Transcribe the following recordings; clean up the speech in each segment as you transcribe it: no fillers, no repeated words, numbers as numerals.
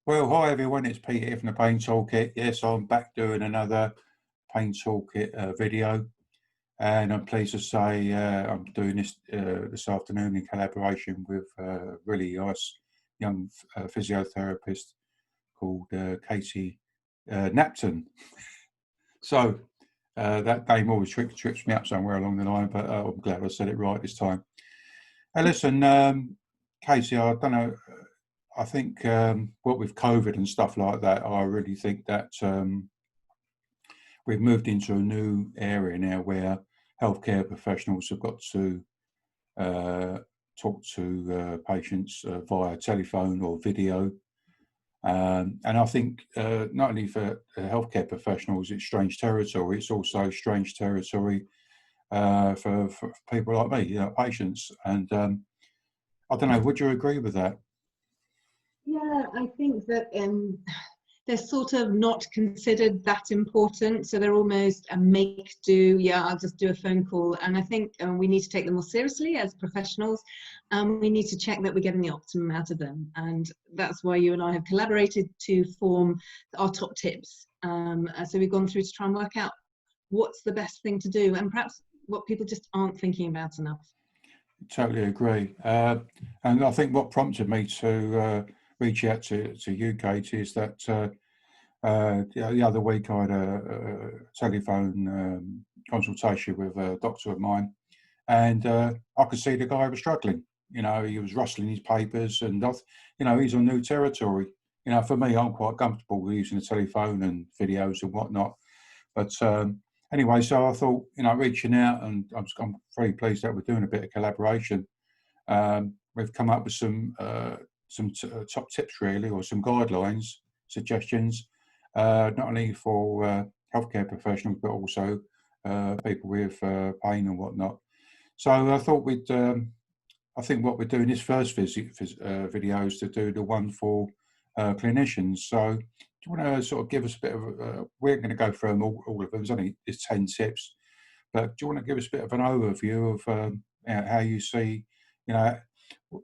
Well, hi everyone, it's Peter here from the Pain Toolkit. Yes, I'm back doing another Pain Toolkit video, and I'm pleased to say I'm doing this afternoon in collaboration with a really nice young physiotherapist called Katie Napton. So that name always trips me up somewhere along the line, but I'm glad I said it right this time. Hey, listen, Katie, I don't know. I think what with COVID and stuff like that, I really think that we've moved into a new area now where healthcare professionals have got to talk to patients via telephone or video. And I think not only for healthcare professionals, it's strange territory, it's also strange territory for people like me, patients. And I don't know, would you agree with that? Yeah, I think that they're sort of not considered that important, so they're almost a make do. Yeah, I'll just do a phone call. And I think we need to take them more seriously as professionals. We need to check that we're getting the optimum out of them, and that's why you and I have collaborated to form our top tips. So we've gone through to try and work out what's the best thing to do, and perhaps what people just aren't thinking about enough. Totally agree. And I think what prompted me to reach out to you, Kate, is that the other week I had a telephone consultation with a doctor of mine, and I could see the guy was struggling. He was rustling his papers, and he's on new territory. For me, I'm quite comfortable using the telephone and videos and whatnot. But anyway, so I thought, reaching out, and I'm very pleased that we're doing a bit of collaboration. We've come up with some top tips, really, or some guidelines, suggestions, not only for healthcare professionals, but also people with pain and whatnot. So I thought I think what we're doing this first video is to do the one for clinicians. So do you want to sort of give us a bit of, we're going to go through them all of them, there's 10 tips, but do you want to give us a bit of an overview of how you see,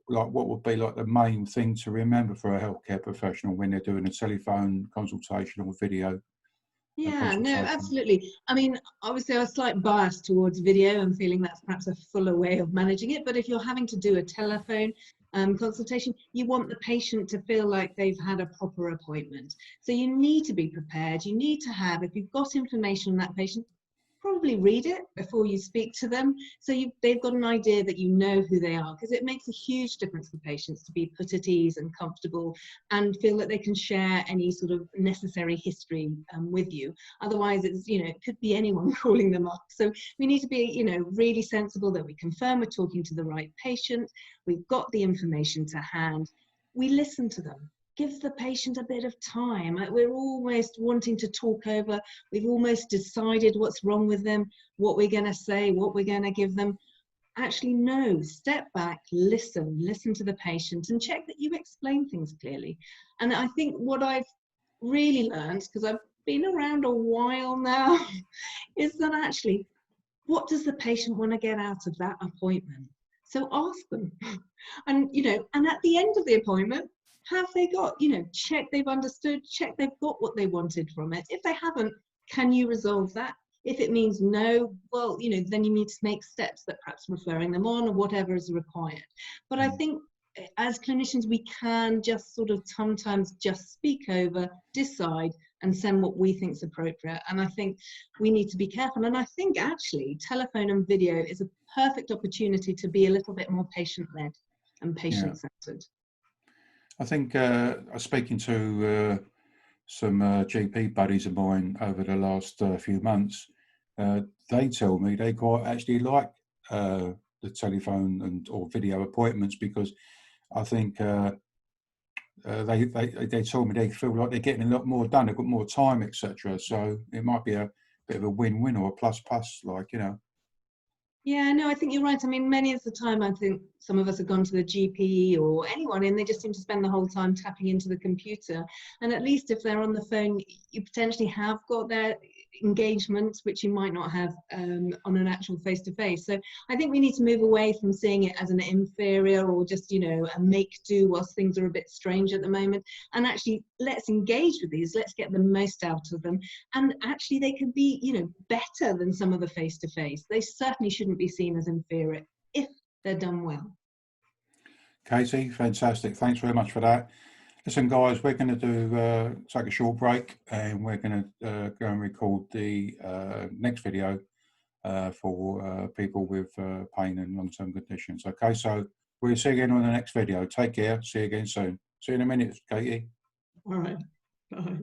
like what would be like the main thing to remember for a healthcare professional when they're doing a telephone consultation or video? Yeah, no, absolutely. I mean, obviously, a slight bias towards video and feeling that's perhaps a fuller way of managing it. But if you're having to do a telephone consultation, you want the patient to feel like they've had a proper appointment. So you need to be prepared. You need to have, if you've got information on that patient, probably read it before you speak to them, so they've got an idea that you know who they are, because it makes a huge difference for patients to be put at ease and comfortable and feel that they can share any sort of necessary history with you. Otherwise, it's it could be anyone calling them up. So we need to be really sensible that we confirm we're talking to the right patient, we've got the information to hand, we listen to them. Give the patient a bit of time. We're almost wanting to talk over. We've almost decided what's wrong with them, what we're going to say, what we're going to give them. Actually, no, step back, listen to the patient and check that you explain things clearly. And I think what I've really learned, because I've been around a while now, is that actually, what does the patient want to get out of that appointment? So ask them. And, and at the end of the appointment, have they got, check they've understood, check they've got what they wanted from it. If they haven't, can you resolve that? If it means no, well, then you need to make steps that perhaps referring them on or whatever is required. But I think as clinicians, we can just sort of sometimes just speak over, decide, and send what we think is appropriate. And I think we need to be careful. And I think actually telephone and video is a perfect opportunity to be a little bit more patient-led and patient-centered. I think I was speaking to some GP buddies of mine over the last few months. They tell me they quite actually like the telephone or video appointments, because I think they told me they feel like they're getting a lot more done. They've got more time, etc. So it might be a bit of a win-win or a plus, Yeah, no, I think you're right. I mean, many of the time, I think some of us have gone to the GP or anyone, and they just seem to spend the whole time tapping into the computer. And at least if they're on the phone, you potentially have got their engagement which you might not have on an actual face-to-face. So I think we need to move away from seeing it as an inferior or just, you know, a make-do whilst things are a bit strange at the moment, and actually let's engage with these, let's get the most out of them, and actually they could be, you know, better than some of the face-to-face. They certainly shouldn't be seen as inferior if they're done well. Katie, fantastic. Thanks very much for that. Listen, guys, we're going to do take a short break, and we're going to go and record the next video for people with pain and long-term conditions. Okay, so we'll see you again on the next video. Take care. See you again soon. See you in a minute, Katie. All right. Bye.